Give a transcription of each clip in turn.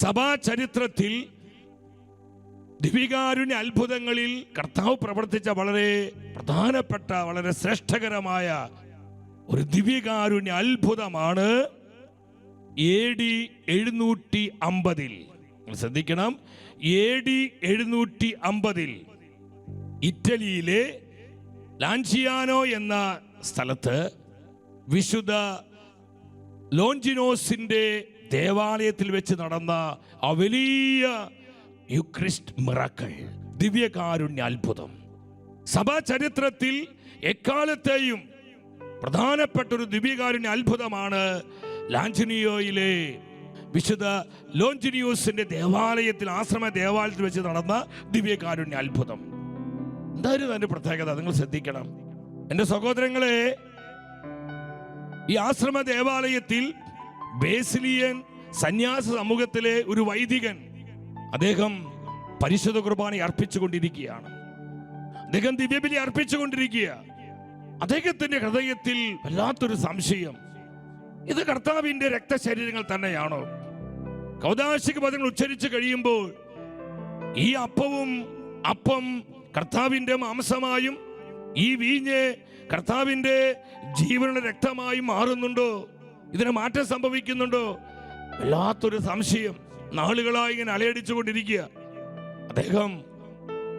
സഭാ ചരിത്രത്തിൽ ദിവ്യകാരുണ്യ അത്ഭുതങ്ങളിൽ കർത്താവ് പ്രവർത്തിച്ച വളരെ പ്രധാനപ്പെട്ട വളരെ ശ്രേഷ്ഠകരമായ ഒരു ദിവ്യകാരുണ്യ അത്ഭുതമാണ് AD 750. ശ്രദ്ധിക്കണം, AD 750 ഇറ്റലിയിലെ ലാൻസിയാനോ എന്ന സ്ഥലത്ത് വിശുദ്ധ ലോഞ്ചിനോസിന്റെ ദേവാലയത്തിൽ വെച്ച് നടന്ന ആ വലിയ യുക്രിസ്റ്റ് മിറക്കിൾ, ദിവ്യകാരുണ്യ അത്ഭുതം. സഭാ ചരിത്രത്തിൽ എക്കാലത്തെയും പ്രധാനപ്പെട്ട ഒരു ദിവ്യകാരുണ്യ അത്ഭുതമാണ് ലാഞ്ചിനിയോയിലെ വിശുദ്ധ ലോഞ്ചിനിയോസിന്റെ ദേവാലയത്തിൽ, ആശ്രമ ദേവാലയത്തിൽ വെച്ച് നടന്ന ദിവ്യകാരുണ്യ അത്ഭുതം. എന്തായാലും അതിന്റെ പ്രത്യേകത നിങ്ങൾ ശ്രദ്ധിക്കണം എൻ്റെ സഹോദരങ്ങളെ. ഈ ആശ്രമ ദേവാലയത്തിൽ ബേസിലിയൻ സന്യാസ സമൂഹത്തിലെ ഒരു വൈദികൻ, അദ്ദേഹം പരിശുദ്ധ കുർബാന അർപ്പിച്ചുകൊണ്ടിരിക്കുകയാണ്. അദ്ദേഹം ദിവ്യബലി അർപ്പിച്ചുകൊണ്ടിരിക്കുക. അദ്ദേഹത്തിന്റെ ഹൃദയത്തിൽ വല്ലാത്തൊരു സംശയം, ഇത് കർത്താവിന്റെ രക്തശരീരങ്ങൾ തന്നെയാണോ? കൗദാശിക പദങ്ങൾ ഉച്ചരിച്ചു കഴിയുമ്പോൾ ഈ അപ്പം കർത്താവിന്റെ മാംസമായും ഈ വീഞ്ഞ് കർത്താവിന്റെ ജീവനുള്ള രക്തമായും മാറുന്നുണ്ടോ? ഇതിന് മാറ്റം സംഭവിക്കുന്നുണ്ടോ? വല്ലാത്തൊരു സംശയം നാളുകളായി ഇങ്ങനെ അലയടിച്ചു കൊണ്ടിരിക്കുക. അദ്ദേഹം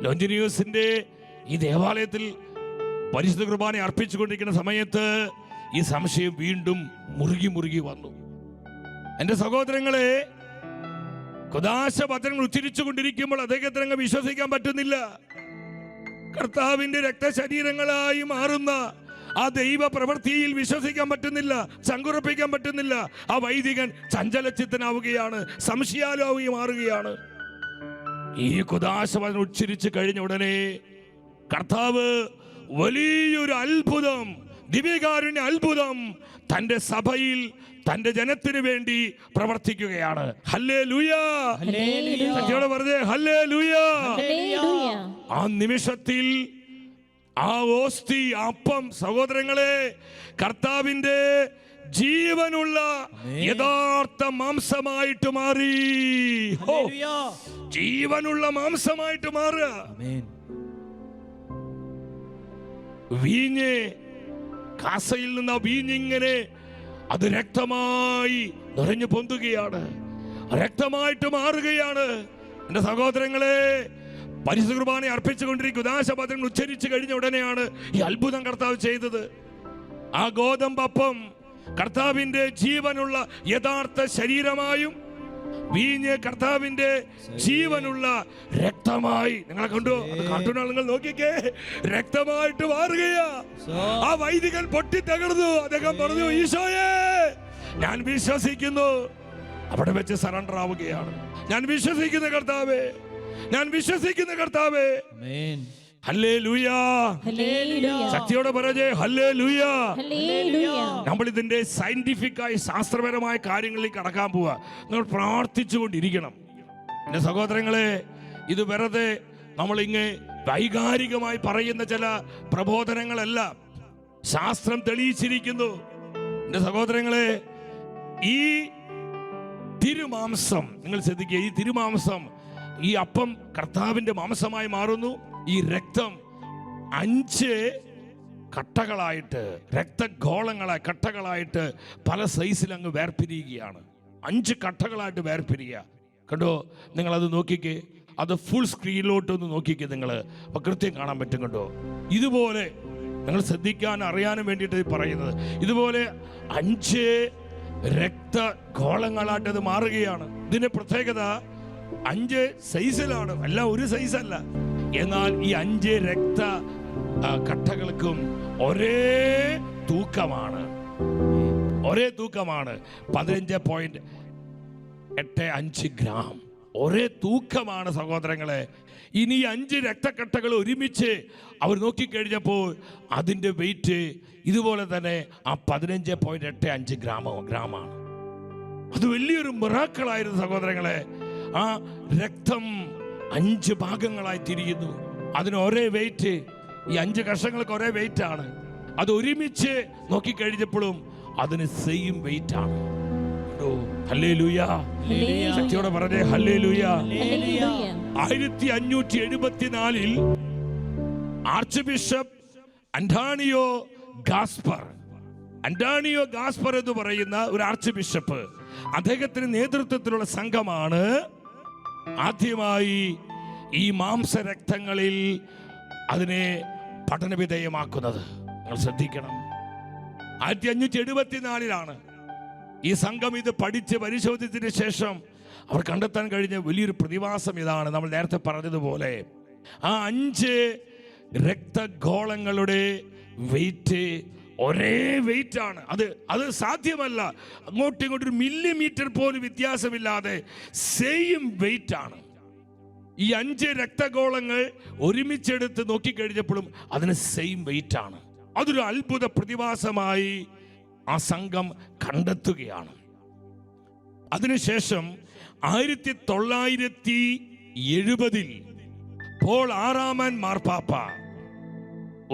ലോഞ്ചിനിയോസിന്റെ ഈ ദേവാലയത്തിൽ പരിശുദ്ധ കുർബാന അർപ്പിച്ചുകൊണ്ടിരിക്കുന്ന സമയത്ത് ഈ സംശയം വീണ്ടും മുറുകി വന്നു. എൻ്റെ സഹോദരങ്ങളെ, കുദാശ പത്രങ്ങൾ ഉച്ചരിച്ചു കൊണ്ടിരിക്കുമ്പോൾ അദ്ദേഹത്തിന് അങ്ങ് വിശ്വസിക്കാൻ പറ്റുന്നില്ല. കർത്താവിന്റെ രക്തശരീരങ്ങളായി മാറുന്ന ആ ദൈവ പ്രവൃത്തിയിൽ വിശ്വസിക്കാൻ പറ്റുന്നില്ല, ചങ്കുറപ്പിക്കാൻ പറ്റുന്നില്ല. ആ വൈദികൻ ചഞ്ചലചിത്തനാവുകയാണ്, സംശയാലുവായി മാറുകയാണ്. ഈ കുദാശ പത്രം ഉച്ചരിച്ചു കഴിഞ്ഞ ഉടനെ കർത്താവ് വലിയൊരു അത്ഭുതം, ദിവ്യകാരുണ്യ അത്ഭുതം തന്റെ സഭയിൽ തന്റെ ജനത്തിന് വേണ്ടി പ്രവർത്തിക്കുകയാണ്. ഹല്ലേലൂയ, സത്യോടെ പറഞ്ഞേ ഹല്ലേലൂയ. ആ നിമിഷത്തിൽ ആ ഓസ്തി, അപ്പം, സഹോദരങ്ങളെ, കർത്താവിന്റെ ജീവനുള്ള യഥാർത്ഥ മാംസമായിട്ട് മാറി. ജീവനുള്ള മാംസമായിട്ട് മാറുക. വീഞ്ഞ്, കാസയിൽ നിന്ന് ആ വീഞ്ഞിങ്ങനെ അത് രക്തമായി നിറഞ്ഞു പൊന്തുകയാണ്, രക്തമായിട്ട് മാറുകയാണ്. എന്റെ സഹോദരങ്ങളെ, പരിശുദ്ധ കുർബാന അർപ്പിച്ചുകൊണ്ടിരിക്കുന്ന ഉദാശപദങ്ങൾ ഉച്ചരിച്ചു കഴിഞ്ഞ ഉടനെയാണ് ഈ അത്ഭുതം കർത്താവ് ചെയ്തത്. ആ ഗോതമ്പപ്പം കർത്താവിന്റെ ജീവനുള്ള യഥാർത്ഥ ശരീരമായും വീഞ്ഞ് കർത്താവിന്റെ ജീവനുള്ള രക്തമായി, നിങ്ങളെ കണ്ടു, കാട്ടുന്ന നിങ്ങൾ നോക്കിക്കേ, രക്തമായിട്ട് മാറുകയാ. ആ വൈദികൻ പൊട്ടിത്തകർന്നു. അദ്ദേഹം പറഞ്ഞു, ഈശോയെ ഞാൻ വിശ്വസിക്കുന്നു. അവിടെ വെച്ച് സറണ്ടർ ആവുകയാണ്. ഞാൻ വിശ്വസിക്കുന്ന കർത്താവേ, ഞാൻ വിശ്വസിക്കുന്ന കർത്താവേ. ഹല്ലേലൂയ, ശക്തിയോടെ പറഞ്ഞേ ഹല്ലേലൂയ. നമ്മൾ ഇതിന്റെ സയന്റിഫിക്കായി ശാസ്ത്രപരമായ കാര്യങ്ങളിലേക്ക് കടക്കാൻ പോവുക. നമ്മൾ പ്രാർത്ഥിച്ചുകൊണ്ടിരിക്കണം എൻ്റെ സഹോദരങ്ങളെ. ഇത് വെറുതെ നമ്മളിങ്ങ് വൈകാരികമായി പറയുന്ന ചില പ്രബോധനങ്ങളല്ല, ശാസ്ത്രം തെളിയിച്ചിരിക്കുന്നു. എൻ്റെ സഹോദരങ്ങളെ, ഈ തിരുമാംസം നിങ്ങൾ ശ്രദ്ധിക്കുക. ഈ തിരുമാംസം, ഈ അപ്പം കർത്താവിന്റെ മാംസമായി മാറുന്നു. ഈ രക്തം 5 കട്ടകളായിട്ട്, രക്തഗോളങ്ങളായി കട്ടകളായിട്ട് പല സൈസിൽ അങ്ങ് വേർപിരിയുകയാണ്. 5 കട്ടകളായിട്ട് വേർപിരിയുക. കണ്ടോ, നിങ്ങളത് നോക്കിക്കേ, അത് ഫുൾ സ്ക്രീനിലോട്ടൊന്ന് നോക്കിക്കേ നിങ്ങൾ, അപ്പോൾ കൃത്യം കാണാൻ പറ്റും. കണ്ടോ, ഇതുപോലെ നിങ്ങൾ ശ്രദ്ധിക്കാൻ അറിയാനും വേണ്ടിയിട്ട് പറയുന്നത്, ഇതുപോലെ 5 രക്തഗോളങ്ങളായിട്ട് അത് മാറുകയാണ്. ഇതിന്റെ പ്രത്യേകത 5 സൈസിലാണ്, അല്ല ഒരു സൈസല്ല. എന്നാൽ ഈ 5 രക്ത കട്ടകൾക്കും ഒരേ തൂക്കമാണ്. 15.85 ഗ്രാം ഒരേ തൂക്കമാണ് സഹോദരങ്ങളെ. ഇനി 5 രക്തക്കട്ടകൾ ഒരുമിച്ച് അവർ നോക്കിക്കഴിഞ്ഞപ്പോൾ അതിൻ്റെ വെയിറ്റ് ഇതുപോലെ തന്നെ ആ 15.85 ഗ്രാമാണ്. അത് വലിയൊരു മിറാക്കിളായിരുന്നു സഹോദരങ്ങളെ. ആ രക്തം 5 ഭാഗങ്ങളായി തിരിയുന്നു. അതിന് ഒരേ വെയിറ്റ്, ഈ 5 കഷങ്ങൾക്ക് ഒരേ വെയിറ്റ് ആണ്. അത് ഒരുമിച്ച് നോക്കിക്കഴിഞ്ഞപ്പോഴും അതിന് സെയിം വെയിറ്റ് ആണ്. കണ്ടു. ഹല്ലേലൂയ. ശക്തിയോടെ പറഞ്ഞേ ഹല്ലേലൂയ. 1574 ആർച്ച് ബിഷപ്പ് അന്റാണിയോ ഗാസ്പർ എന്ന് പറയുന്ന ഒരു ആർച്ച് ബിഷപ്പ്, അദ്ദേഹത്തിന് നേതൃത്വത്തിലുള്ള സംഘമാണ് ആദ്യമായി ഈ മാംസരക്തങ്ങളിൽ അതിനെ പഠനവിധേയമാക്കുന്നത്. നിങ്ങൾ ശ്രദ്ധിക്കണം, 1574 ഈ സംഘം ഇത് പഠിച്ച് പരിശോധിച്ചതിന് ശേഷം അവർ കണ്ടെത്താൻ കഴിഞ്ഞ വലിയൊരു പ്രതിഭാസം ഇതാണ്. നമ്മൾ നേരത്തെ പറഞ്ഞതുപോലെ ആ 5 രക്തഗോളങ്ങളുടെ വെയിറ്റ് ഒരേ വെയിറ്റ് ആണ്. അത് സാധ്യമല്ല. അങ്ങോട്ടും ഇങ്ങോട്ടും 1 മില്ലിമീറ്റർ പോലും വ്യത്യാസമില്ലാതെ സെയിം വെയിറ്റ് ആണ്. ഈ 5 രക്തഗോളങ്ങൾ ഒരുമിച്ചെടുത്ത് നോക്കിക്കഴിഞ്ഞപ്പോഴും അതിന് സെയിം വെയിറ്റ് ആണ്. അതൊരു അത്ഭുത പ്രതിഭാസമായി ആ സംഘം കണ്ടെത്തുകയാണ്. അതിനുശേഷം 1970 പോൾ 6 മാർപ്പാപ്പ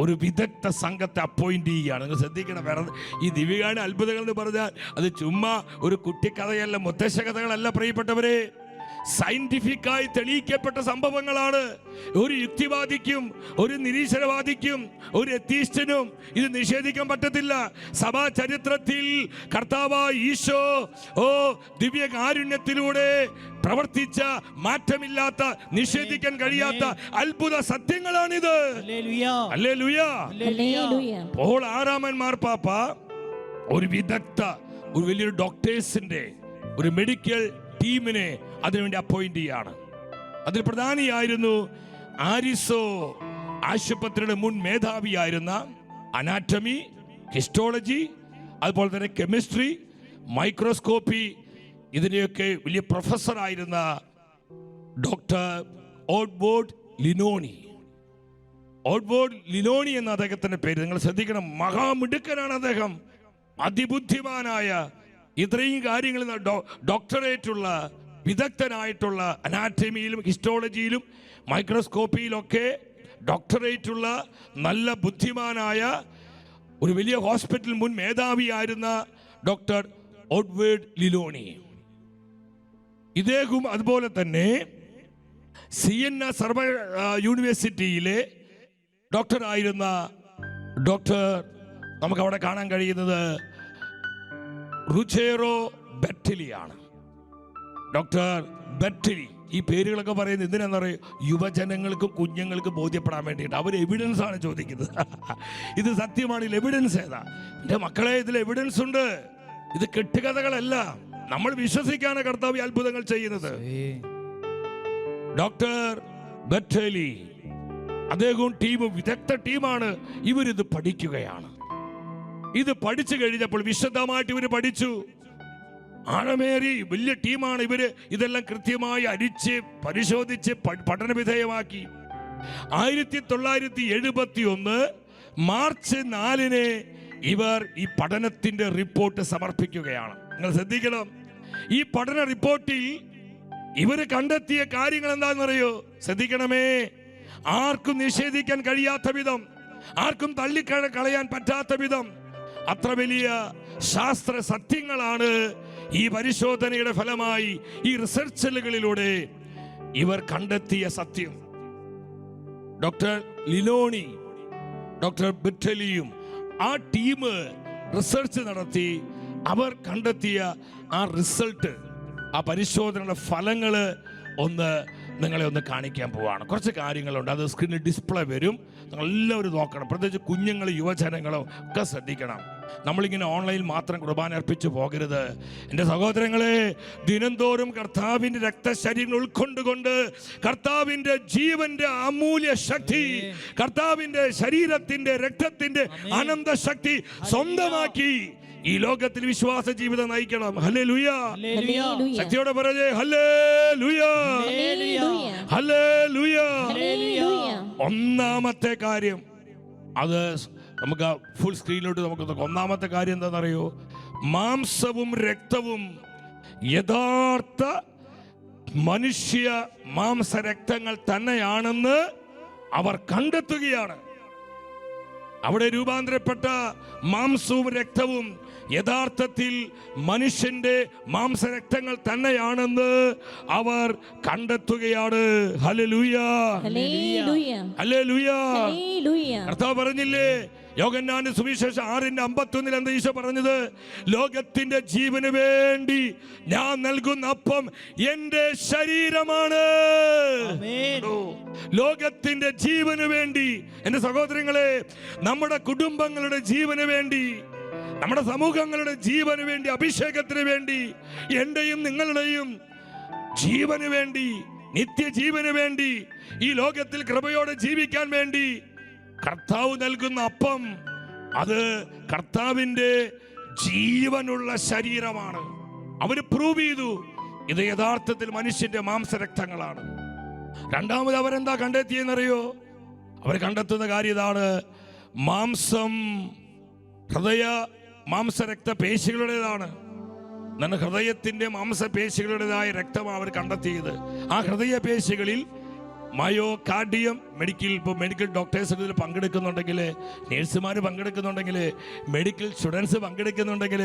ഒരു വിദഗ്ധ സംഘത്തെ അപ്പോയിന്റ് ചെയ്യുകയാണ്. നിങ്ങൾ ശ്രദ്ധിക്കണം, വേറെ ഈ ദിവ്യകാരുണ്യ അത്ഭുതങ്ങൾ എന്ന് പറഞ്ഞാൽ അത് ചുമ്മാ ഒരു കുട്ടിക്കഥയല്ല, മുത്തശ്ശ കഥകളല്ല പ്രിയപ്പെട്ടവരെ. സയന്റിഫിക്കായി തെളിയിക്കപ്പെട്ട സംഭവങ്ങളാണ്. ഒരു യുക്തിവാദിക്കും ഒരു നിരീശ്വരവാദിക്കും ഒരു എത്തീസ്റ്റിനും ഇത് നിഷേധിക്കാൻ പറ്റത്തില്ല. സഭാ ചരിത്രത്തിൽ കർത്താവായ ഈശോ ദിവ്യകാരുണ്യത്തിലൂടെ പ്രവർത്തിച്ച മാറ്റമില്ലാത്ത, നിഷേധിക്കാൻ കഴിയാത്ത അത്ഭുത സത്യങ്ങളാണിത്. ഹല്ലേലൂയ. പോൾ 6 മാർപ്പാപ്പ ഒരു വിദഗ്ധ, ഒരു വലിയൊരു ഡോക്ടേഴ്സിന്റെ ഒരു മെഡിക്കൽ ടീമിനെ അതിനുവേണ്ടി അപ്പോയിന്റ് ചെയ്യാണ്. അതിൽ പ്രധാനിയായിരുന്നു ആരിസോ ആശുപത്രിയുടെ മുൻ മേധാവിയായിരുന്ന അനാറ്റമി, ഹിസ്റ്റോളജി, അതുപോലെ തന്നെ കെമിസ്ട്രി, മൈക്രോസ്കോപ്പി, ഇതിനെയൊക്കെ വലിയ പ്രൊഫസറായിരുന്ന ഡോക്ടർ ഓഡ്വേർഡ് ലിനോണി എന്ന അദ്ദേഹത്തിന്റെ പേര്. നിങ്ങൾ ശ്രദ്ധിക്കണം, മഹാമിടുക്കനാണ് അദ്ദേഹം, അതിബുദ്ധിമാനായ, ഇത്രയും കാര്യങ്ങളിൽ ഡോക്ടറേറ്റുള്ള, വിദഗ്ധനായിട്ടുള്ള, അനാറ്റമിയിലും ഹിസ്റ്റോളജിയിലും മൈക്രോസ്കോപ്പിയിലൊക്കെ ഡോക്ടറേറ്റുള്ള നല്ല ബുദ്ധിമാനായ ഒരു വലിയ ഹോസ്പിറ്റൽ മുൻ മേധാവിയായിരുന്ന ഡോക്ടർ ഓഡ്വേർഡ് ലിനോണി. ഇദ്ദേഹം അതുപോലെ തന്നെ സിയന്ന സർവ യൂണിവേഴ്സിറ്റിയിലെ ഡോക്ടറായിരുന്ന ഡോക്ടർ, നമുക്ക് അവിടെ കാണാൻ കഴിയുന്നത് റുചേറോ ബെറ്റലിയാണ്. ഡോക്ടർ ബെറ്റലി. ഈ പേരുകളൊക്കെ പറയുന്നത് എന്തിനാന്ന് പറയും? യുവജനങ്ങൾക്കും കുഞ്ഞുങ്ങൾക്കും ബോധ്യപ്പെടാൻ വേണ്ടിയിട്ട്. അവർ എവിഡൻസ് ആണ് ചോദിക്കുന്നത്. ഇത് സത്യമാണെങ്കിൽ എവിഡൻസ് ഏതാ? എൻ്റെ മക്കളെ, ഇതിൽ എവിഡൻസ് ഉണ്ട്. ഇത് കെട്ടുകഥകളല്ല. നമ്മൾ വിശ്വസിക്കാനാണ് കർത്താവ് അത്ഭുതങ്ങൾ ചെയ്യുന്നത്. ഡോക്ടർ ബെറ്റലി അദ്ദേഹവും ടീമും വിദഗ്ധ ടീമാണ്. ഇവരിത് പഠിക്കുകയാണ്. ഇത് പഠിച്ചു കഴിഞ്ഞപ്പോൾ വിശദമായിട്ട് ഇവർ പഠിച്ചു. ആഴമേറി വലിയ ടീമാണ് ഇവര്. ഇതെല്ലാം കൃത്യമായി അരിച്ച് പരിശോധിച്ച് പഠനവിധേയമാക്കി. 1971 മാർച്ച് 4 ഇവർ ഈ പഠനത്തിന്റെ റിപ്പോർട്ട് സമർപ്പിക്കുകയാണ്. നിങ്ങൾ ശ്രദ്ധിക്കണം, ഈ പഠന റിപ്പോർട്ടിൽ ഇവര് കണ്ടെത്തിയ കാര്യങ്ങൾ എന്താണെന്നറിയോ? ശ്രദ്ധിക്കണമേ, ആർക്കും നിഷേധിക്കാൻ കഴിയാത്ത വിധം, ആർക്കും തള്ളിക്കളയാൻ പറ്റാത്ത വിധം അത്ര വലിയ ശാസ്ത്ര സത്യങ്ങളാണ് ഈ പരിശോധനയുടെ ഫലമായി, ഈ റിസർച്ചുകളിലൂടെ ഇവർ കണ്ടെത്തിയ സത്യം. ഡോക്ടർ ലിനോണി, ഡോക്ടർ ബെറ്റലിയും ആ ടീം റിസർച്ച് നടത്തി അവർ കണ്ടെത്തിയ ആ റിസൾട്ട്, ആ പരിശോധനയുടെ ഫലങ്ങള് നിങ്ങളെ ഒന്ന് കാണിക്കാൻ പോവാണ്. കുറച്ച് കാര്യങ്ങളുണ്ട്, അത് സ്ക്രീനിൽ ഡിസ്പ്ലേ വരും. നിങ്ങളെല്ലാവരും നോക്കണം, പ്രത്യേകിച്ച് കുഞ്ഞുങ്ങൾ, യുവജനങ്ങളും ഒക്കെ ശ്രദ്ധിക്കണം. നമ്മളിങ്ങനെ ഓൺലൈനിൽ മാത്രം കുർബാന അർപ്പിച്ചു പോകരുത്. എൻ്റെ സഹോദരങ്ങളെ, ദിനംതോറും കർത്താവിൻ്റെ രക്തശരീരങ്ങൾ ഉൾക്കൊണ്ടുകൊണ്ട് കർത്താവിൻ്റെ ജീവന്റെ അമൂല്യ ശക്തി, കർത്താവിൻ്റെ ശരീരത്തിന്റെ രക്തത്തിന്റെ അനന്ത ശക്തി സ്വന്തമാക്കി ഈ ലോകത്തിൽ വിശ്വാസ ജീവിതം നയിക്കണം. ഹല്ലേലൂയ. ശക്തിയോടെ പറഞ്ഞേ ഹല്ലേലൂയ, ഹല്ലേലൂയ. ഒന്നാമത്തെ കാര്യം, അത് നമുക്ക് ഫുൾ സ്ക്രീനിലോട്ട് നമുക്ക് നോക്കാം. ഒന്നാമത്തെ കാര്യം എന്താണെന്നറിയോ? മാംസവും രക്തവും യഥാർത്ഥ മനുഷ്യ മാംസരക്തങ്ങൾ തന്നെയാണെന്ന് അവർ കണ്ടെത്തുകയാണ്. അവിടെ രൂപാന്തരപ്പെട്ട മാംസവും രക്തവും യഥാർത്ഥത്തിൽ മനുഷ്യന്റെ മാംസരക്തങ്ങൾ തന്നെയാണെന്ന് അവർ കണ്ടെത്തുകയാണ്. Hallelujah, hallelujah. കർത്താവ് പറഞ്ഞില്ലേ യോഹന്നാന്റെ സുവിശേഷം 6:51 എന്താ ഈശോ പറഞ്ഞത്? ലോകത്തിന്റെ ജീവന് വേണ്ടി ഞാൻ നൽകുന്ന അപ്പം എന്റെ ശരീരമാണ്. ലോകത്തിന്റെ ജീവന് വേണ്ടി. എന്റെ സഹോദരങ്ങളെ, നമ്മുടെ കുടുംബങ്ങളുടെ ജീവന് വേണ്ടി, നമ്മുടെ സമൂഹങ്ങളുടെ ജീവന് വേണ്ടി, അഭിഷേകത്തിന് വേണ്ടി, എന്റെയും നിങ്ങളുടെയും ജീവന് വേണ്ടി, നിത്യജീവന് വേണ്ടി, ഈ ലോകത്തിൽ കൃപയോടെ ജീവിക്കാൻ വേണ്ടി കർത്താവ് നൽകുന്ന അപ്പം അത് കർത്താവിന്റെ ജീവനുള്ള ശരീരമാണ്. അവര് പ്രൂവ് ചെയ്തു ഇത് യഥാർത്ഥത്തിൽ മനുഷ്യന്റെ മാംസരക്തങ്ങളാണ്. രണ്ടാമത് അവരെന്താ കണ്ടെത്തിയെന്നറിയോ? അവർ കണ്ടെത്തുന്ന കാര്യം ഇതാണ്: മാംസം ഹൃദയ മാംസരക്ത പേശികളുടേതാണ്. എന്നാൽ ഹൃദയത്തിന്റെ മാംസപേശികളുടേതായ രക്തമാണ് അവർ കണ്ടെത്തിയത്. ആ ഹൃദയ പേശികളിൽ മയോകാർഡിയം, മെഡിക്കൽ ഡോക്ടേഴ്സ് ഇതിൽ പങ്കെടുക്കുന്നുണ്ടെങ്കിൽ, നേഴ്സുമാർ പങ്കെടുക്കുന്നുണ്ടെങ്കിൽ, മെഡിക്കൽ സ്റ്റുഡൻസ് പങ്കെടുക്കുന്നുണ്ടെങ്കിൽ,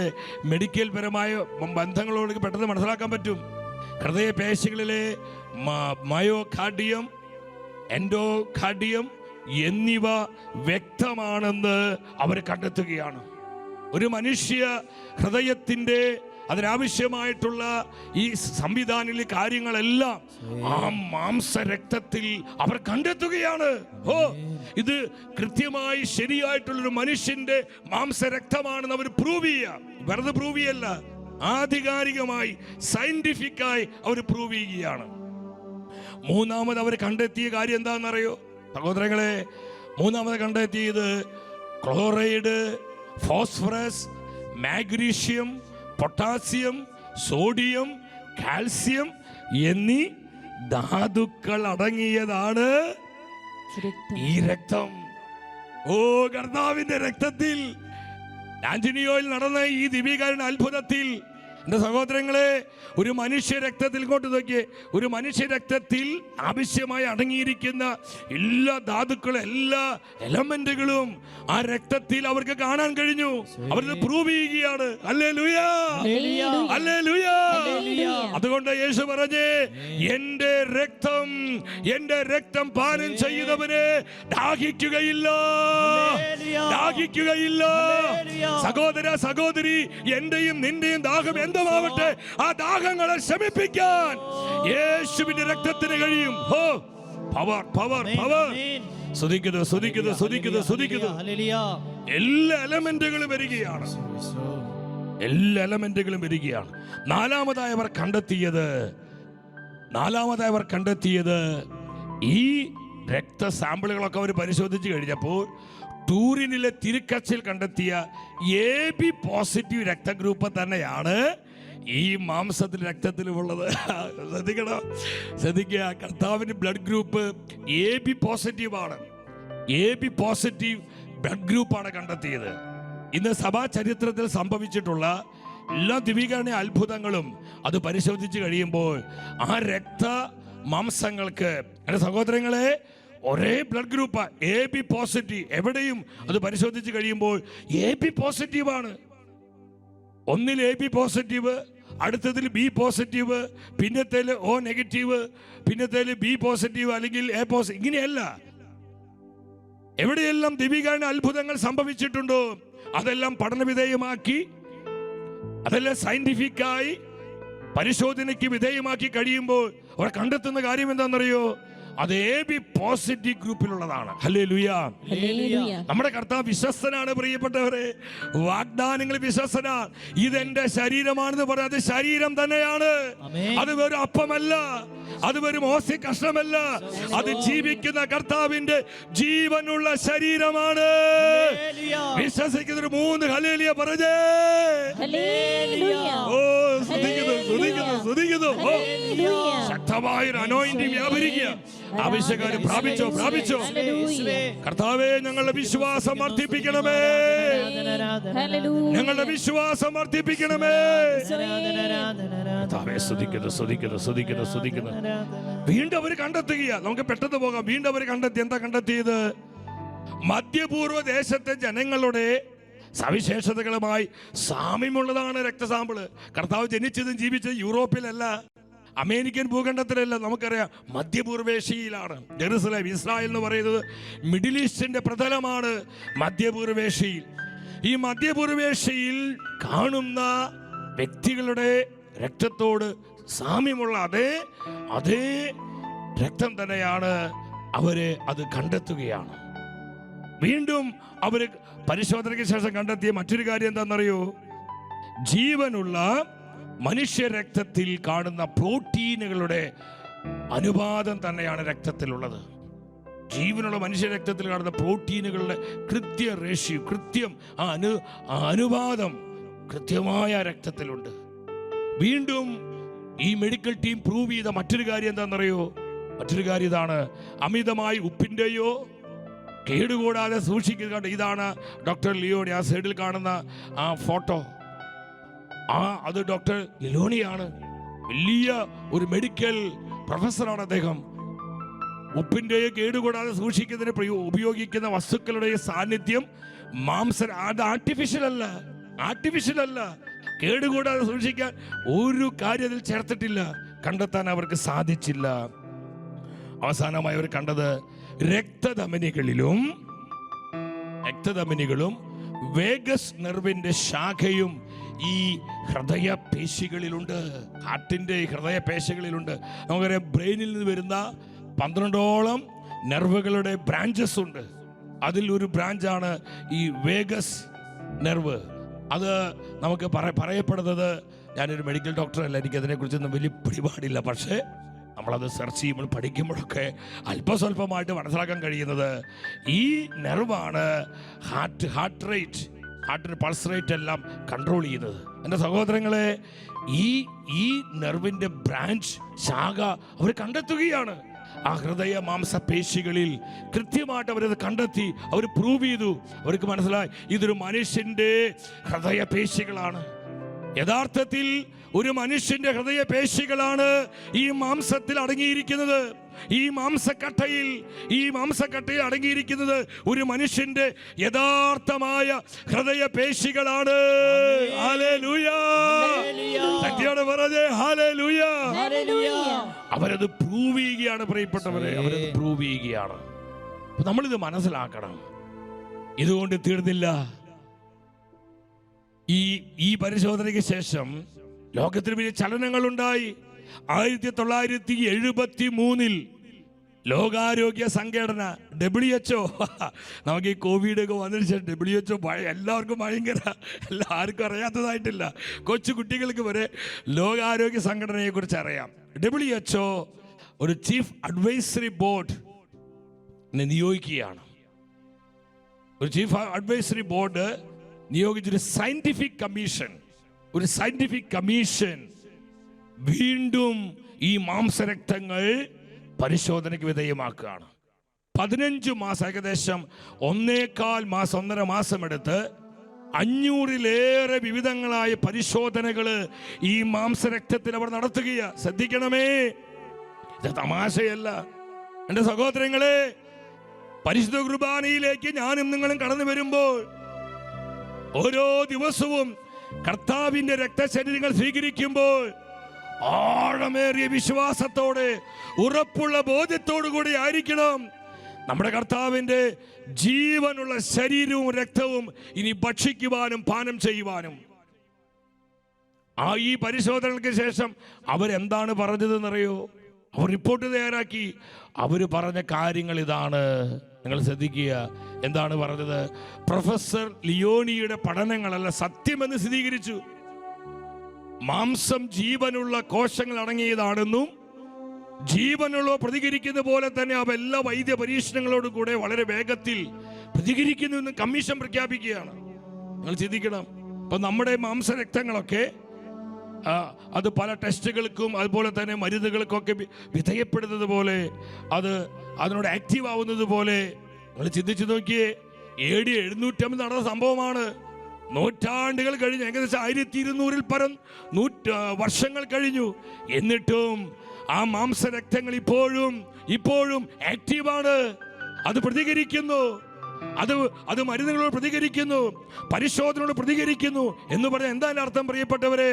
മെഡിക്കൽ പരമായ ബന്ധങ്ങളോട് പെട്ടെന്ന് മനസ്സിലാക്കാൻ പറ്റും. ഹൃദയപേശികളിലെ മയോകാർഡിയം, എൻഡോകാർഡിയം എന്നിവ വ്യക്തമാണെന്ന് അവർ കണ്ടെത്തുകയാണ്. ഒരു മനുഷ്യ ഹൃദയത്തിന്റെ അതിനാവശ്യമായിട്ടുള്ള ഈ സംവിധാനത്തിലെ കാര്യങ്ങളെല്ലാം ആ മാംസരക്തത്തിൽ അവർ കണ്ടെത്തുകയാണ്. ഇത് കൃത്യമായി ശരിയായിട്ടുള്ളൊരു മനുഷ്യന്റെ മാംസരക്തമാണെന്ന് അവർ പ്രൂവ് ചെയ്യുക. വെറുതെ പ്രൂവ് ചെയ്യല്ല, ആധികാരികമായി സയന്റിഫിക്കായി അവർ പ്രൂവ് ചെയ്യുകയാണ്. മൂന്നാമത് അവർ കണ്ടെത്തിയ കാര്യം എന്താണെന്നറിയോ സഹോദരങ്ങളെ? മൂന്നാമത് കണ്ടെത്തിയത് chloride, phosphorus, magnesium, potassium, sodium, calcium എന്നീ ധാതുക്കൾ അടങ്ങിയതാണ് ഈ രക്തം. കർത്താവിന്റെ രക്തത്തിൽ, ആന്റണിയോയിൽ നടന്ന ഈ ദിവ്യകാരുണ്യ അത്ഭുതത്തിൽ എന്റെ സഹോദരങ്ങളെ, ഒരു മനുഷ്യ രക്തത്തിൽ കൊണ്ട് നോക്കിയേ, ഒരു മനുഷ്യ രക്തത്തിൽ ആവശ്യമായി അടങ്ങിയിരിക്കുന്ന എല്ലാ ധാതുക്കളും, എല്ലാ എലമെന്റുകളും ആ രക്തത്തിൽ അവർക്ക് കാണാൻ കഴിഞ്ഞു. അവരത് പ്രൂവ് ചെയ്യുകയാണ്. Hallelujah, hallelujah. അതുകൊണ്ട് യേശു പറഞ്ഞേ, എന്റെ രക്തം പാനം ചെയ്തവനെ ദാഹിക്കുകയില്ല, ദാഹിക്കുകയില്ല. സഹോദര സഹോദരി, എന്റെയും നിന്റെയും ദാഹം എന്തുമാവട്ടെ, ആ ദാഹങ്ങളെ ശമിപ്പിക്കാൻ യേശുവിന്റെ രക്തത്തിന് കഴിയും. Power, power, power. സ്തുതിക്കുന്നു, സ്തുതിക്കുന്നു, സ്തുതിക്കുന്നു, സ്തുതിക്കുന്നു. എല്ലാ എലമെന്റുകളും വരികയാണ്, എല്ലാ എലമെന്റുകളും വരികയാണ്. നാലാമതായി അവർ കണ്ടെത്തിയത് ഈ രക്ത സാമ്പിളുകളൊക്കെ അവർ പരിശോധിച്ച് കഴിഞ്ഞപ്പോൾ ടൂറിനിലെ തിരുക്കച്ചിൽ കണ്ടെത്തിയ AB പോസിറ്റീവ് രക്തഗ്രൂപ്പ് തന്നെയാണ് ഈ മാംസത്തിൽ രക്തത്തിലുമുള്ളത്. ശ്രദ്ധിക്കുക, കർത്താവിന്റെ ബ്ലഡ് ഗ്രൂപ്പ് AB പോസിറ്റീവ് ആണ്. AB പോസിറ്റീവ് ബ്ലഡ് ഗ്രൂപ്പാണ് കണ്ടെത്തിയത്. ഇന്ന് സഭാ ചരിത്രത്തിൽ സംഭവിച്ചിട്ടുള്ള എല്ലാ ദിവ്യകാരുണ്യ അത്ഭുതങ്ങളും അത് പരിശോധിച്ച് കഴിയുമ്പോൾ ആ രക്ത മാംസങ്ങൾക്ക്, എൻ്റെ സഹോദരങ്ങളെ, ഒരേ ബ്ലഡ് ഗ്രൂപ്പ് AB പോസിറ്റീവ്. എവിടെയും അത് പരിശോധിച്ച് കഴിയുമ്പോൾ AB പോസിറ്റീവാണ്. ഒന്നിൽ AB പോസിറ്റീവ്, അടുത്തതിൽ B പോസിറ്റീവ്, പിന്നത്തേൽ O നെഗറ്റീവ്, പിന്നത്തേൽ B പോസിറ്റീവ് അല്ലെങ്കിൽ A പോസിറ്റീവ്. ഇങ്ങനെയല്ല. എവിടെയെല്ലാം ദിവ്യകാരുണ്യ അത്ഭുതങ്ങൾ സംഭവിച്ചിട്ടുണ്ടോ അതെല്ലാം പഠനവിധേയമാക്കി, അതെല്ലാം സയന്റിഫിക്കായി പരിശോധനയ്ക്ക് വിധേയമാക്കി കഴിയുമ്പോൾ അവർ കണ്ടെത്തുന്ന കാര്യം എന്താണെന്നറിയോ? അത് AB പോസിറ്റീവ് ഗ്രൂപ്പിലുള്ളതാണ്. ഹല്ലേലൂയ. നമ്മുടെ കർത്താവ് വിശ്വസ്തനാണ് പ്രിയപ്പെട്ടവരെ. വാഗ്ദാനങ്ങൾ വിശ്വസ്തനാണ്. ഇതെന്റെ ശരീരമാണെന്ന് പറയാം, അത് ശരീരം തന്നെയാണ്. അത് വെറും അപ്പമല്ല, അത് വെറും ഓസി കഷ്ണമല്ല, അത് ജീവിക്കുന്ന കർത്താവിന്റെ ജീവനുള്ള ശരീരമാണ്. വിശ്വസിക്കുന്ന 3 ഹല്ലേലൂയ പറഞ്ഞേ. ശക്തമായ അനോയിന്റിംഗ് വ്യാപരിക്കുക. ആവശ്യക്കാര് പ്രാപിച്ചോ. കർത്താവേ, ഞങ്ങളുടെ വിശ്വാസം വർദ്ധിപ്പിക്കണമേ, ഞങ്ങളുടെ വിശ്വാസം വർദ്ധിപ്പിക്കണമേ. കർത്താവേ, സ്തുതിക്കുന്നു. വീണ്ടും അവർ കണ്ടെത്തുക. നമുക്ക് പെട്ടെന്ന് പോകാം. വീണ്ടും അവർ കണ്ടെത്തി. എന്താ കണ്ടെത്തിയത്? മധ്യപൂർവ്വ ദേശത്തെ ജനങ്ങളുടെ സവിശേഷതകളുമായി സാമ്യമുള്ളതാണ് രക്തസാമ്പിള്. കർത്താവ് ജനിച്ചതും ജീവിച്ചത് യൂറോപ്പിലല്ല, അമേരിക്കൻ ഭൂഖണ്ഡത്തിലല്ല. നമുക്കറിയാം മധ്യപൂർവേഷ്യയിലാണ്. ജെറുസലേം, ഇസ്രായേൽ എന്ന് പറയുന്നത് മിഡിൽ ഈസ്റ്റിന്റെ പ്രതലമാണ് മധ്യപൂർവേഷ്യയിൽ. ഈ മധ്യപൂർവേഷ്യയിൽ കാണുന്ന വ്യക്തികളുടെ രക്തത്തോട് സാമ്യമുള്ള അതേ രക്തം തന്നെയാണ് അവര് അത് കണ്ടെത്തുകയാണ്. വീണ്ടും അവര് പരിശോധനയ്ക്ക് ശേഷം കണ്ടെത്തിയ മറ്റൊരു കാര്യം എന്താണെന്നറിയോ? ജീവനുള്ള മനുഷ്യ രക്തത്തിൽ കാണുന്ന പ്രോട്ടീനുകളുടെ അനുപാതം തന്നെയാണ് രക്തത്തിലുള്ളത്. ജീവനുള്ള മനുഷ്യ രക്തത്തിൽ കാണുന്ന പ്രോട്ടീനുകളുടെ കൃത്യം അനുപാതം കൃത്യമായ രക്തത്തിലുണ്ട്. വീണ്ടും ഈ മെഡിക്കൽ ടീം പ്രൂവ് ചെയ്ത മറ്റൊരു കാര്യം എന്താണെന്നറിയോ? മറ്റൊരു കാര്യം ഇതാണ്: അമിതമായി ഉപ്പിൻ്റെയോ കേടുകൂടാതെ സൂക്ഷിക്കുക. ഇതാണ് ഡോക്ടർ ലിയോണി. ആ സൈഡിൽ കാണുന്ന ആ ഫോട്ടോ, അത് ഡോക്ടർ ലിയോണിയാണ്. വലിയ ഒരു മെഡിക്കൽ പ്രൊഫസറാണ് അദ്ദേഹം. ഉപ്പിൻ്റെയോ കേടുകൂടാതെ സൂക്ഷിക്കുന്നതിന് ഉപയോഗിക്കുന്ന വസ്തുക്കളുടെ സാന്നിധ്യം അത് ആർട്ടിഫിഷ്യൽ അല്ല. കേടുകൂടാതെ സൂക്ഷിക്കാൻ ഒരു കാര്യത്തിൽ ചേർത്തിട്ടില്ല. കണ്ടെത്താൻ അവർക്ക് സാധിച്ചില്ല. അവസാനമായി അവർ കണ്ടത് രക്തധമനികളും വേഗസ് നെർവിന്റെ ശാഖയും ഈ ഹൃദയപേശികളിലുണ്ട്. ഹാർട്ടിന്റെ ഹൃദയപേശികളിലുണ്ട്. നമുക്കറിയാം ബ്രെയിനിൽ നിന്ന് വരുന്ന 12ഓളം നെർവുകളുടെ ബ്രാഞ്ചസ് ഉണ്ട്. അതിൽ ഒരു ബ്രാഞ്ചാണ് ഈ വേഗസ് നെർവ്. അത് നമുക്ക് പറയപ്പെടുന്നത്, ഞാനൊരു മെഡിക്കൽ ഡോക്ടറല്ല, എനിക്കതിനെക്കുറിച്ചൊന്നും വലിയ പിടിപാടില്ല. പക്ഷേ നമ്മളത് സെർച്ച് ചെയ്യുമ്പോൾ പഠിക്കുമ്പോഴൊക്കെ അല്പസ്വല്പമായിട്ട് മനസ്സിലാക്കാൻ കഴിയുന്നത് ഈ നെർവാണ് ഹാർട്ട് റേറ്റ്, ഹാർട്ടിന് പൾസ് റേറ്റ് എല്ലാം കൺട്രോൾ ചെയ്യുന്നത്. എൻ്റെ സഹോദരങ്ങളെ, ഈ നെർവിൻ്റെ ബ്രാഞ്ച് ശാഖ അവർ കണ്ടെത്തുകയാണ്. ആ ഹൃദയ മാംസപേശികളിൽ കൃത്യമായിട്ട് അവരത് കണ്ടെത്തി. അവർ പ്രൂവ് ചെയ്തു. അവർക്ക് മനസ്സിലായി ഇതൊരു മനുഷ്യൻ്റെ ഹൃദയപേശികളാണ്. യഥാർത്ഥത്തിൽ ഒരു മനുഷ്യന്റെ ഹൃദയപേശികളാണ് ഈ മാംസത്തിൽ അടങ്ങിയിരിക്കുന്നത്. ഈ മാംസക്കട്ടയിൽ അടങ്ങിയിരിക്കുന്നത് ഒരു മനുഷ്യന്റെ യഥാർത്ഥമായ ഹൃദയപേശികളാണ്. ഹല്ലേലൂയ! ശക്തിയോടെ പറഞ്ഞേ ഹല്ലേലൂയ! അവരത് പ്രൂവ് ചെയ്യുകയാണ് പ്രിയപ്പെട്ടവരെ, അവരത് പ്രൂവ് ചെയ്യുകയാണ്. നമ്മളിത് മനസ്സിലാക്കണം. ഇതുകൊണ്ട് തീർന്നില്ല. ഈ പരിശോധനയ്ക്ക് ശേഷം ലോകത്തിൽ വലിയ ചലനങ്ങളുണ്ടായി. 1973 ലോകാരോഗ്യ സംഘടന WHO, നമുക്ക് ഈ കോവിഡ് ഒക്കെ വന്നതിന് ശേഷം WHO എല്ലാവർക്കും ഭയങ്കര, എല്ലാവർക്കും അറിയാത്തതായിട്ടില്ല. കൊച്ചു കുട്ടികൾക്ക് വരെ ലോകാരോഗ്യ സംഘടനയെ കുറിച്ച് അറിയാം. WHO ഒരു ചീഫ് അഡ്വൈസറി ബോർഡ് നിയോഗിക്കുകയാണ്. ഒരു ചീഫ് അഡ്വൈസറി ബോർഡ് നിയോഗിച്ചൊരു സയന്റിഫിക് കമ്മീഷൻ വീണ്ടും ഈ മാംസരക്തങ്ങൾ പരിശോധനയ്ക്ക് വിധേയമാക്കുകയാണ്. 15 മാസം, ഏകദേശം 1.5 മാസം എടുത്ത് 500-ലേറെ വിവിധങ്ങളായ പരിശോധനകൾ ഈ മാംസരക്തത്തിൽ അവർ നടത്തുകയാണ്. ശ്രദ്ധിക്കണമേ, ഇത് തമാശയല്ല. എൻ്റെ സഹോദരങ്ങളെ, പരിശുദ്ധ കുർബാനയിലേക്ക് ഞാനും നിങ്ങളും കടന്നു വരുമ്പോൾ ഓരോ ദിവസവും കർത്താവിന്റെ രക്തശരീരങ്ങൾ സ്വീകരിക്കുമ്പോൾ ആഴമേറിയ വിശ്വാസത്തോടെ, ഉറപ്പുള്ള ബോധ്യത്തോടു കൂടി ആയിരിക്കണം നമ്മുടെ കർത്താവിന്റെ ജീവനുള്ള ശരീരവും രക്തവും ഇനി ഭക്ഷിക്കുവാനും പാനം ചെയ്യുവാനും. ഈ പരിശോധനകൾക്ക് ശേഷം അവരെന്താണ് പറഞ്ഞതെന്നറിയോ? അവർ റിപ്പോർട്ട് തയ്യാറാക്കി. അവർ പറഞ്ഞ കാര്യങ്ങൾ ഇതാണ്, നിങ്ങൾ ശ്രദ്ധിക്കുക. എന്താണ് പറഞ്ഞത്? പ്രൊഫസർ ലിയോണിയുടെ പഠനങ്ങളല്ല സത്യമെന്ന് സ്ഥിരീകരിച്ചു. മാംസം ജീവനുള്ള കോശങ്ങൾ അടങ്ങിയതാണെന്നും ജീവനുള്ള പ്രതികരിക്കുന്ന പോലെ തന്നെ അവ എല്ലാ വൈദ്യ പരീക്ഷണങ്ങളോടും കൂടെ വളരെ വേഗത്തിൽ പ്രതികരിക്കുന്നുവെന്ന് കമ്മീഷൻ പ്രഖ്യാപിക്കുകയാണ്. നിങ്ങൾ ചിന്തിക്കണം. ഇപ്പൊ നമ്മുടെ മാംസരക്തങ്ങളൊക്കെ അത് പല ടെസ്റ്റുകൾക്കും അതുപോലെ തന്നെ മരുന്നുകൾക്കൊക്കെ വിധേയപ്പെടുന്നത് പോലെ, അതിനോട് ആക്റ്റീവ് ആവുന്നത് പോലെ നിങ്ങൾ ചിന്തിച്ചു നോക്കിയേ. AD 750 നടന്ന സംഭവമാണ്. നൂറ്റാണ്ടുകൾ കഴിഞ്ഞു, ഏകദേശം 1200-ൽ പരം വർഷങ്ങൾ കഴിഞ്ഞു. എന്നിട്ടും ആ മാംസരക്തങ്ങൾ ഇപ്പോഴും ആക്റ്റീവാണ്. അത് പ്രതികരിക്കുന്നു. അത് മരുന്നുകളോട് പ്രതികരിക്കുന്നു, പരിശോധനയോട് പ്രതികരിക്കുന്നു എന്ന് പറഞ്ഞാൽ എന്താണ് അർത്ഥം പ്രിയപ്പെട്ടവരെ?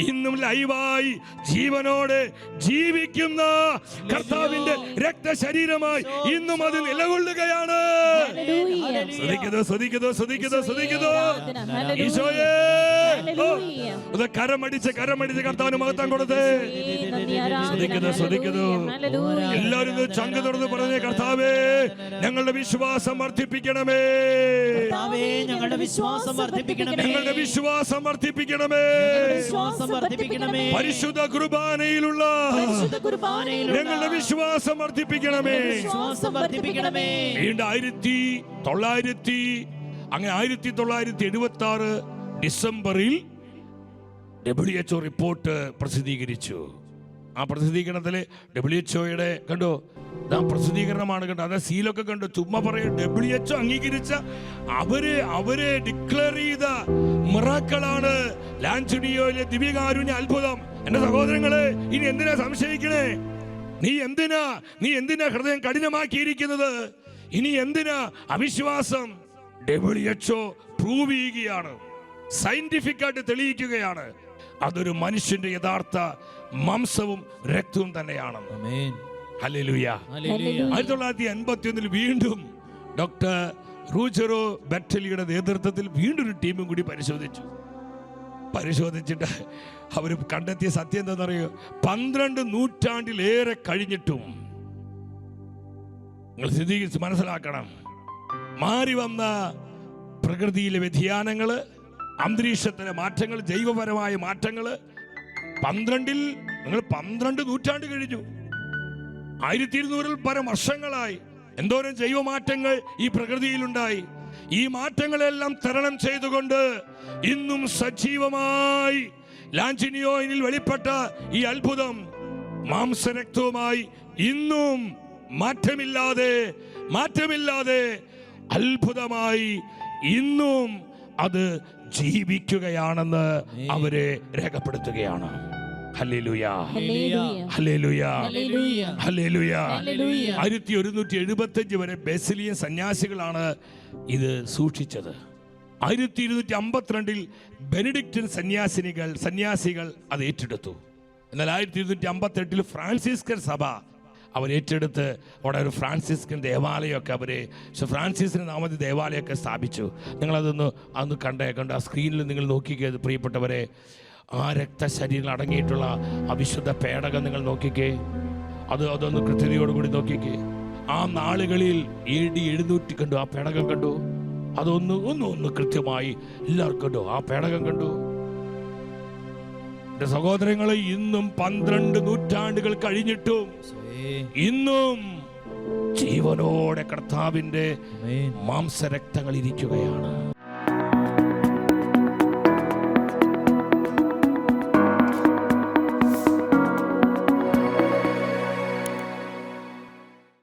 ഇന്നും ലൈവായി ജീവനോടെ ജീവിക്കുന്ന കർത്താവിന്റെ രക്തശരീരമായി ഇന്നും അത് നിലകൊള്ളുകയാണ്. ശ്രദ്ധിക്കുന്നു. ഈശോയെ കരമടിച്ച് കർത്താവിന് മഹത്വം കൊടുത്തേ. ശ്രദ്ധിക്കുന്നു. എല്ലാവരും ചങ്ക് തുറന്ന് പറഞ്ഞേ, കർത്താവേ ഞങ്ങളുടെ വിശ്വാസം വർദ്ധിപ്പിക്കണമേ, ഞങ്ങളുടെ വിശ്വാസം വർദ്ധിപ്പിക്കണമേ, ഞങ്ങളുടെ വിശ്വാസം വർദ്ധിപ്പിക്കണമേ. പരിശുദ്ധ കുർബാനയിലുള്ള ഞങ്ങളുടെ വിശ്വാസം വർദ്ധിപ്പിക്കണമേ. വീണ്ടും 1976 ഡിസംബറിൽ WHO റിപ്പോർട്ട് പ്രസിദ്ധീകരിച്ചു. ആ പ്രസിദ്ധീകരണത്തില് WHO കണ്ടോ, പ്രസിദ്ധീകരണമാണ് കണ്ടോ, അത് സീലൊക്കെ കണ്ടോ. ചുമ്മാ പറയും, WHO അംഗീകരിച്ച അവരെ ഡിക്ലെയർ ചെയ്ത മിറാക്കിളാണ് ലാൻചുനിയോയിലെ ദിവ്യകാരുണ്യ അത്ഭുതം. എന്റെ സഹോദരങ്ങളെ, ഇനി എന്തിനാ സംശയിക്കണേ? നീ എന്തിനാ ഹൃദയം കഠിനമാക്കിയിരിക്കുന്നത്? ഇനി എന്തിനാ അവിശ്വാസം? WHO പ്രൂവ് ചെയ്യുകയാണ്, സയന്റിഫിക് ആയിട്ട് തെളിയിക്കുകയാണ്, അതൊരു മനുഷ്യന്റെ യഥാർത്ഥ മാംസവും രക്തവും തന്നെയാണെന്ന്. ഹല്ലേലൂയ. 1981 വീണ്ടും ഡോക്ടർ റൂജറോ ബെറ്റലിയുടെ നേതൃത്വത്തിൽ വീണ്ടും ഒരു ടീമും കൂടി പരിശോധിച്ചിട്ട് അവർ കണ്ടെത്തിയ സത്യം എന്താണെന്നറിയോ? 12 നൂറ്റാണ്ടിലേറെ കഴിഞ്ഞിട്ടും, നിങ്ങൾ സ്ഥിരീകരിച്ച് മനസ്സിലാക്കണം, മാറി വന്ന പ്രകൃതിയിലെ വ്യതിയാനങ്ങള്, അന്തരീക്ഷത്തിലെ മാറ്റങ്ങൾ, ജൈവപരമായ മാറ്റങ്ങള് 12 നൂറ്റാണ്ട് കഴിഞ്ഞു. 1200 പരം വർഷങ്ങളായി എന്തോരം ജൈവമാറ്റങ്ങൾ ഈ പ്രകൃതിയിലുണ്ടായി. ഈ മാറ്റങ്ങളെല്ലാം തരണം ചെയ്തുകൊണ്ട് ഇന്നും സജീവമായി ലാൻചിനിയോയിൽ വെളിപ്പെട്ട ഈ അത്ഭുതം മാംസരക്തവുമായി ഇന്നും മാറ്റമില്ലാതെ അത്ഭുതമായി ഇന്നും അത് ജീവിക്കുകയാണെന്ന് അവരെ രേഖപ്പെടുത്തുകയാണ്. Hallelujah, hallelujah, hallelujah. 1175 വരെ ബെസിലിയൻ സന്യാസികളാണ് ഇത് സൂക്ഷിച്ചത്. 1252 ബെനഡിക്റ്റൻ സന്യാസികൾ അത് ഏറ്റെടുത്തു. എന്നാൽ 1258 ഫ്രാൻസിസ്കൻ സഭ അവരേറ്റെടുത്ത് അവിടെ ഒരു ഫ്രാൻസിസ്കൻ ദേവാലയമൊക്കെ ഫ്രാൻസിസിന്റെ നാമത്തിൽ ദേവാലയമൊക്കെ സ്ഥാപിച്ചു. നിങ്ങളതൊന്ന് കണ്ടേക്കണ്ട. ആ സ്ക്രീനിൽ നിങ്ങൾ നോക്കിക്കേ പ്രിയപ്പെട്ടവരെ. ആ രക്തശരീരം അടങ്ങിയിട്ടുള്ള അവിശുദ്ധ പേടകം നിങ്ങൾ നോക്കിക്കേ. അതൊന്ന് കൃത്യതയോടുകൂടി നോക്കിക്കേ. ആ നാളുകളിൽ AD 700 കണ്ടു, ആ പേടകം കണ്ടു. അതൊന്ന് കൃത്യമായി എല്ലാവർക്കും കണ്ടു, ആ പേടകം കണ്ടു. എന്റെ സഹോദരങ്ങളെ, ഇന്നും 12 നൂറ്റാണ്ടുകൾ കഴിഞ്ഞിട്ടും ഇന്നും ജീവനോടെ കർത്താവിന്റെ മാംസരക്തങ്ങൾ ഇരിക്കുകയാണ്.